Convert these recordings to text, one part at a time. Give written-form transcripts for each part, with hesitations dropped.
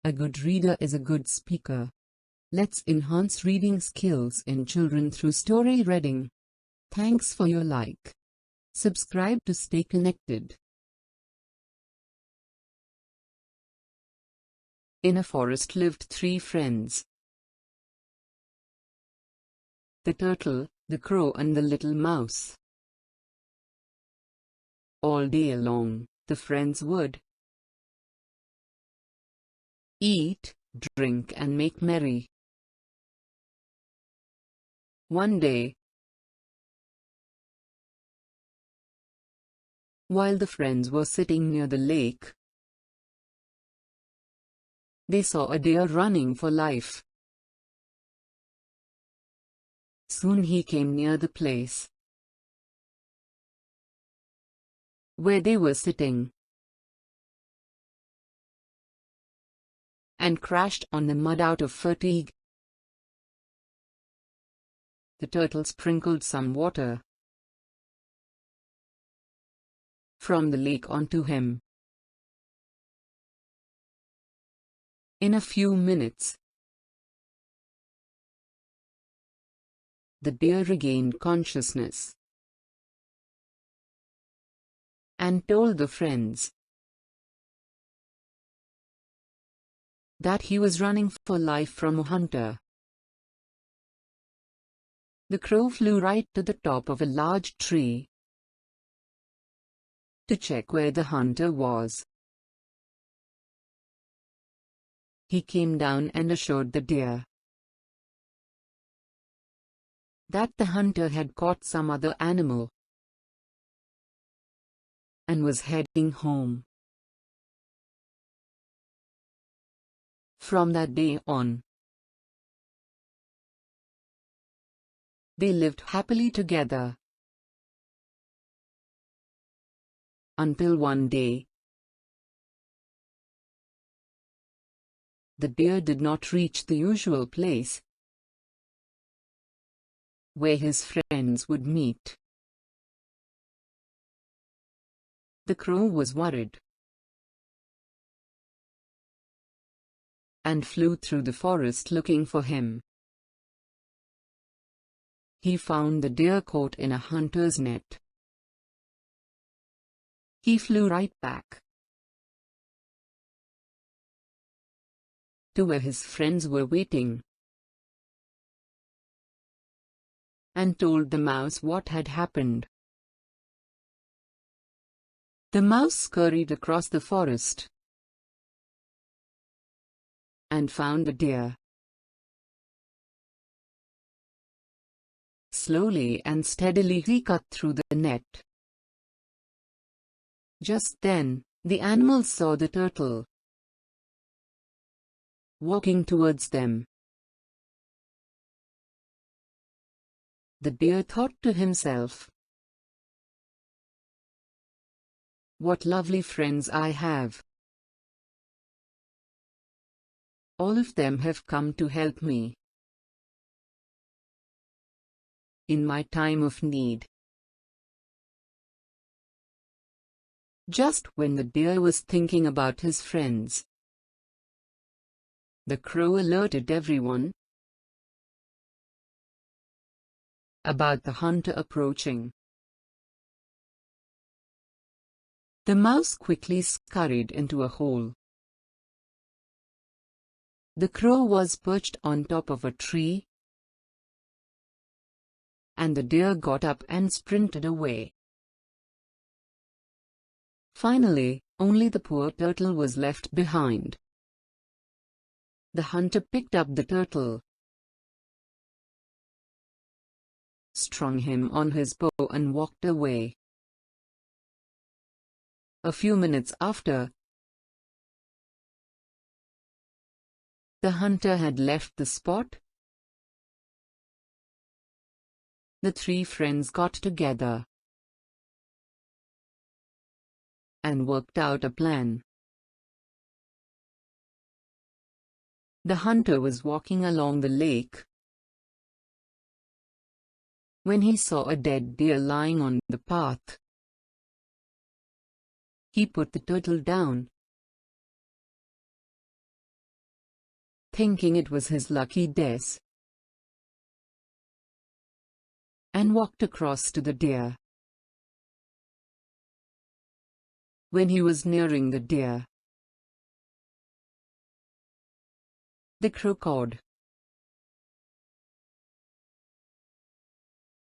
A good reader is a good speaker. Let's enhance reading skills in children through story reading. Thanks for your like. Subscribe to stay connected. In a forest lived 3 friends. The turtle, the crow and the little mouse. All day long, the friends would eat, drink and make merry. One day, while the friends were sitting near the lake, they saw a deer running for life. Soon he came near the place where they were sitting and crashed on the mud out of fatigue. The turtle sprinkled some water from the lake onto him. In a few minutes, the deer regained consciousness and told the friends that he was running for life from a hunter. The crow flew right to the top of a large tree to check where the hunter was. He came down and assured the deer that the hunter had caught some other animal and was heading home. From that day on, they lived happily together until one day, the deer did not reach the usual place where his friends would meet. The crow was worried and flew through the forest looking for him. He found the deer caught in a hunter's net. He flew right back to where his friends were waiting and told the mouse what had happened. The mouse scurried across the forest and found the deer. Slowly and steadily he cut through the net. Just then, the animals saw the turtle walking towards them. The deer thought to himself, "What lovely friends I have. All of them have come to help me in my time of need." Just when the deer was thinking about his friends, the crow alerted everyone about the hunter approaching. The mouse quickly scurried into a hole. The crow was perched on top of a tree, and the deer got up and sprinted away. Finally, only the poor turtle was left behind. The hunter picked up the turtle, strung him on his bow and walked away. A few minutes after, the hunter had left the spot. The 3 friends got together and worked out a plan. The hunter was walking along the lake when he saw a dead deer lying on the path. He put the turtle down thinking it was his lucky day, and walked across to the deer. When he was nearing the deer, the crow cawed,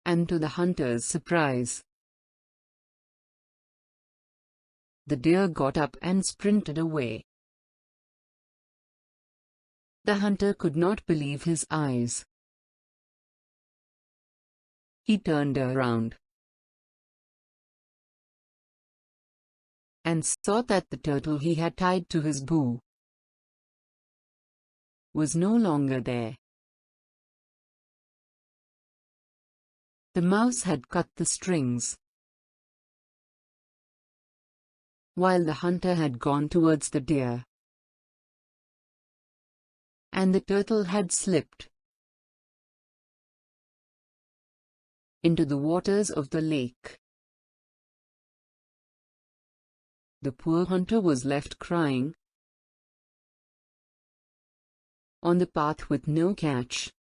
and to the hunter's surprise, the deer got up and sprinted away. The hunter could not believe his eyes. He turned around and saw that the turtle he had tied to his bow was no longer there. The mouse had cut the strings, while the hunter had gone towards the deer, and the turtle had slipped into the waters of the lake. The poor hunter was left crying on the path with no catch,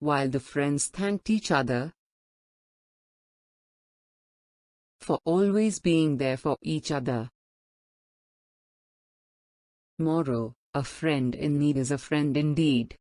while the friends thanked each other for always being there for each other. Moral: a friend in need is a friend indeed.